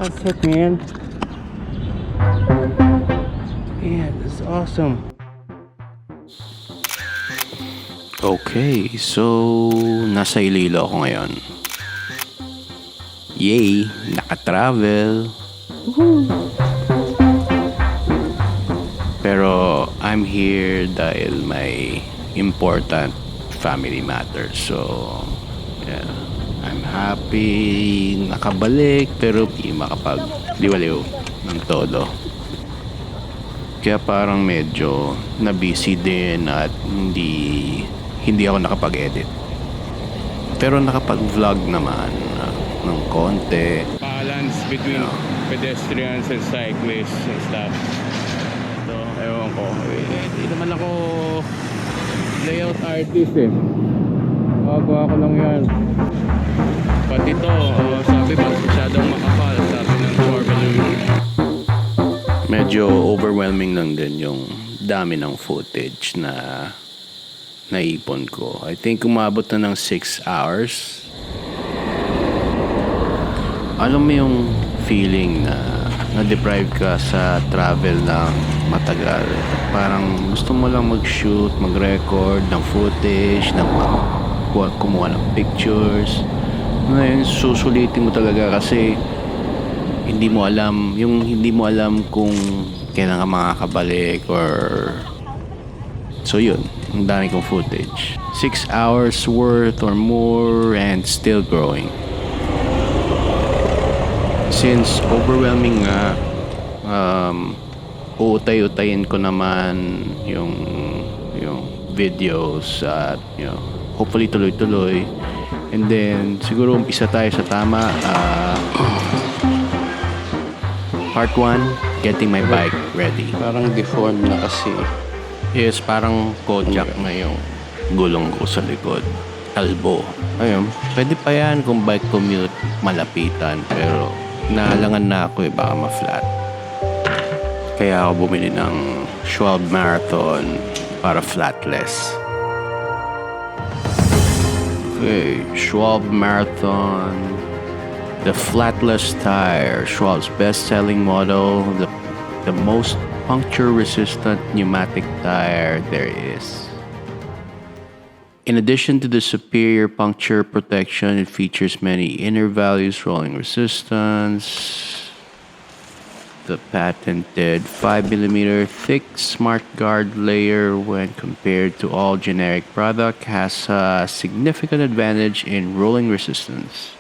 That's it, man. Yeah, this is awesome. Okay, so nasa Iloilo ako ngayon. Yay! Naka-travel! Woohoo! Pero I'm here dahil may important family matters. So, yeah. I'm happy nakabalik pero di makapag-liwaliw ng todo. Kaya parang medyo na-busy din at hindi ako nakapag-edit. Pero nakapag-vlog naman ng konti. Balance between pedestrians and cyclists and stuff. Ito, ewan ko. Hindi naman ako layout artist eh. Magawa ko lang yan. Pati ito, sabi ba, masyadong makapal. Sabi ng Schwalbe. Medyo overwhelming lang din yung dami ng footage na naipon ko. I think umabot na ng 6 hours. Alam mo yung feeling na na-deprive ka sa travel ng matagal. Parang gusto mo lang mag-shoot, mag-record ng footage, kumuha ng pictures. Ngayon, susulitin mo talaga kasi hindi mo alam kung kailan ka makakabalik or... So yun, ang dami kong footage. 6 hours worth or more and still growing. Since overwhelming nga, uutay-utayin ko naman yung videos at hopefully tuloy-tuloy. And then siguro umpisa tayo sa tama. Part 1, getting my bike ready. Parang deformed na kasi. Yes, parang kojak na yung gulong ko sa likod. Kalbo. Ayun, pwede pa yan kung bike commute malapitan. Pero naalangan na ako baka ma-flat. Kaya ako bumili ng Schwalbe Marathon para flatless. Okay, Schwalbe Marathon. The Flatless tire, Schwalbe's best-selling model, the most puncture-resistant pneumatic tire there is. In addition to the superior puncture protection, it features many inner values: rolling resistance, the patented 5mm thick smart guard layer when compared to all generic product has a significant advantage in rolling resistance.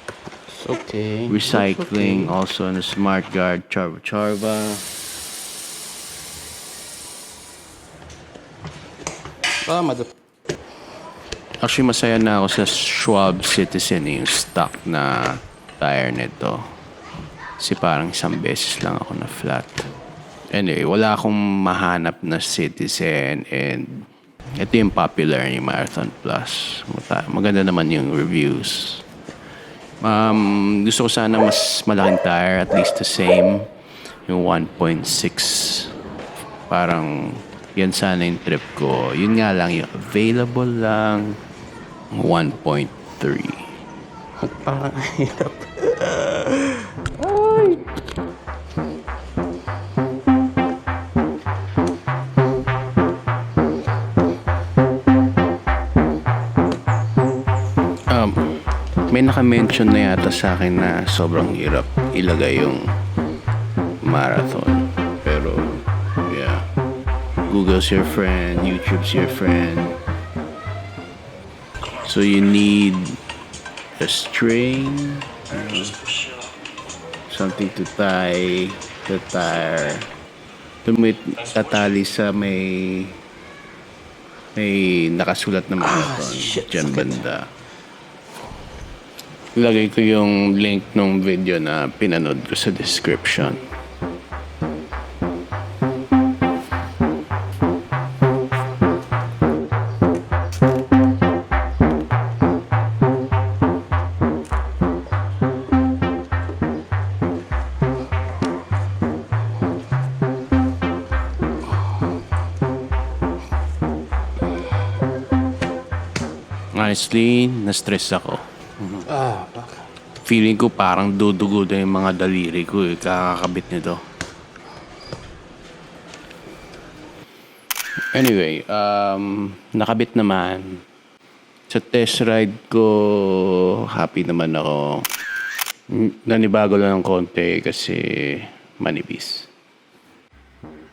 Okay. Recycling okay. Also in the smart guard charva. Actually, masaya na ako sa Schwalbe Citizen, yung stock na tire nito. Kasi parang isang beses lang ako na flat. Anyway, wala akong mahanap na Citizen and ito yung popular, yung Marathon Plus. Maganda naman yung reviews. Gusto ko sana mas malaking tire, at least the same, yung 1.6. Parang yan sana yung trip ko. Yun nga lang, yung available lang 1.3. Parang hirap. Ay! May naka-mention na yata sa akin na sobrang hirap ilagay yung marathon. Pero, yeah. Google's your friend, YouTube's your friend. So you need a string, something to tie the tire. Tatali sa may nakasulat na marathon dyan banda. Ilagay ko yung link ng video na pinanood ko sa description. Honestly, na-stress ako. Baka. Feeling ko parang dudugo na yung mga daliri ko eh, kakakabit nito. Anyway, nakabit naman. Sa test ride ko, happy naman ako. Nanibago lang ng konti kasi manipis.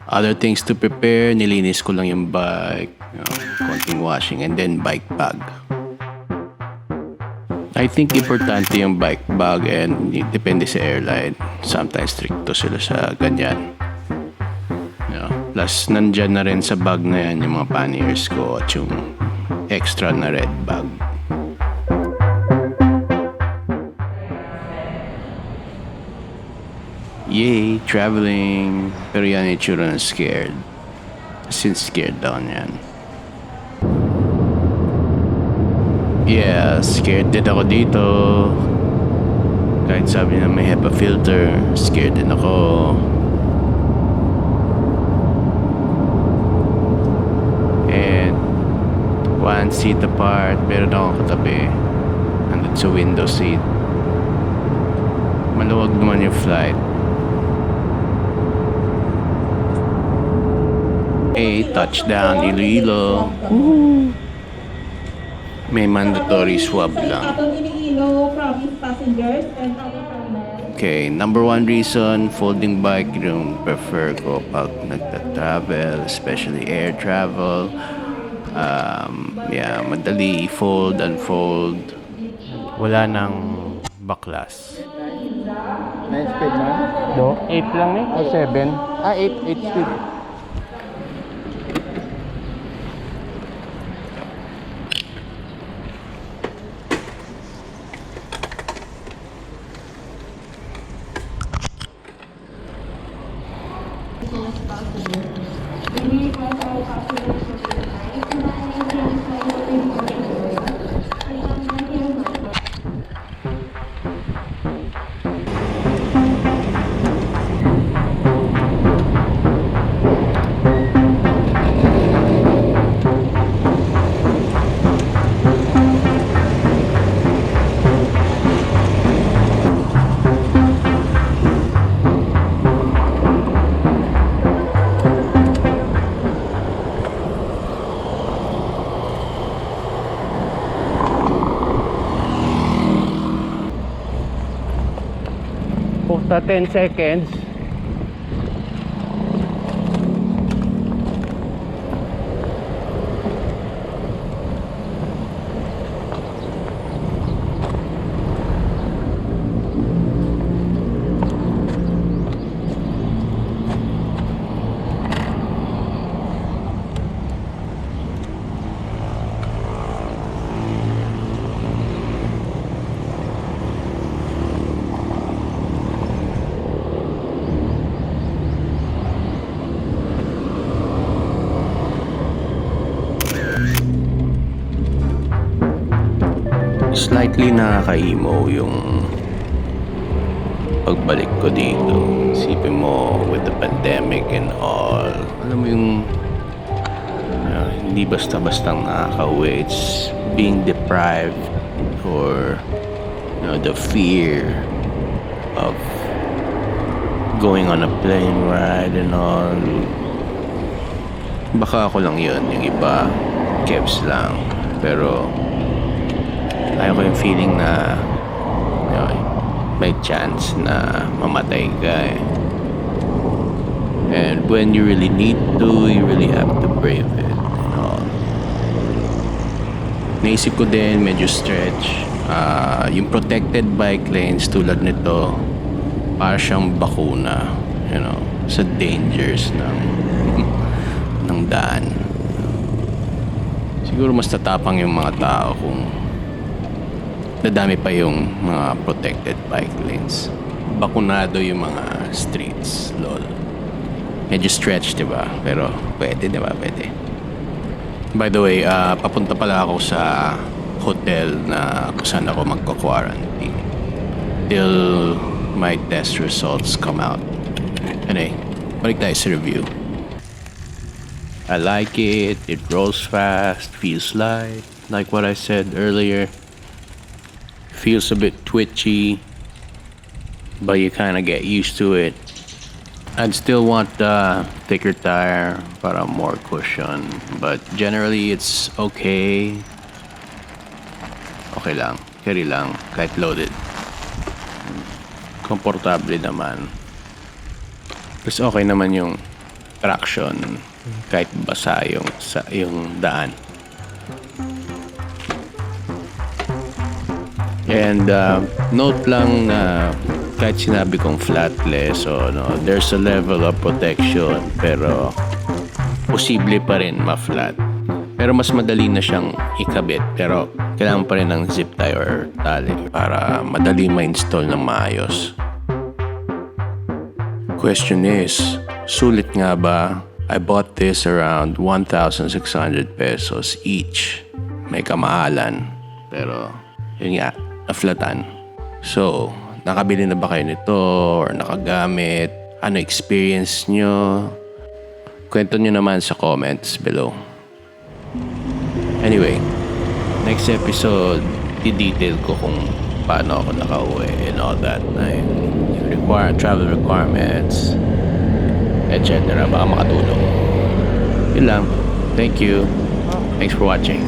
Other things to prepare, nilinis ko lang yung bike, konting washing, and then bike bag. I think importante yung bike bag and depende sa airline. Sometimes stricto sila sa ganyan. Plus, nandyan na rin sa bag na yan yung mga panniers ko at yung extra na red bag. Yay, traveling. Pero yan yung tsura na scared. Since scared daw yan. Yeah, scared din ako dito. Kahit sabi na may HEPA filter, scared din ako. And one seat apart, meron akong katabi. Nandun sa window seat. Maluwag naman yung flight. Touchdown Iloilo. May mandatory swab lang. Okay, number one reason, folding bike yung prefer ko pag nagta-travel, especially air travel. Yeah, madali fold, unfold. Wala nang baklas. 9 speed man? Do? 8 lang eh? O 7? 8 speed. Sa 10 seconds. Slightly nakaka-emo yung pagbalik ko dito. Isipin mo with the pandemic and all. Alam mo yung hindi basta-bastang nakaka-uwi. It's being deprived or the fear of going on a plane ride and all. Baka ako lang yun. Yung iba, kebs lang. Pero ayaw ko yung feeling na may chance na mamatay ka eh. And when you really need to, you really have to brave it and all. Naisip ko din medyo stretch. Yung protected bike lanes tulad nito, para siyang bakuna, sa dangers ng daan. Siguro mas tatapang yung mga tao kung nadami pa yung mga protected bike lanes. Bakunado yung mga streets, lol. Medyo stretch, diba? Pero pwede, diba? Pwede. By the way, papunta pala ako sa hotel na kung saan ako magko-quarantine till my test results come out. Anyway, balik tayo sa review. I like it. It rolls fast, feels light. Like what I said earlier. Feels a bit twitchy, but you kind of get used to it. I'd still want the thicker tire para more cushion, but generally it's okay. Okay lang, carry lang, kahit loaded. Komportable naman. Plus okay naman yung traction kahit basa yung daan. And note lang na kahit sinabi kong flatless, so no, there's a level of protection, pero posible pa rin ma-flat. Pero mas madali na siyang ikabit, pero kailangan pa rin ng zip tie or tali para madali ma-install ng maayos. Question is, sulit nga ba? I bought this around 1,600 pesos each. May kamahalan, pero yun nga, na-flatan. So, nakabili na ba kayo nito or nakagamit? Ano experience nyo? Kwento nyo naman sa comments below. Anyway, next episode, i-detail ko kung paano ako nakauwi and all that. Travel requirements, etc. Baka makatulong. Yun lang. Thank you. Thanks for watching.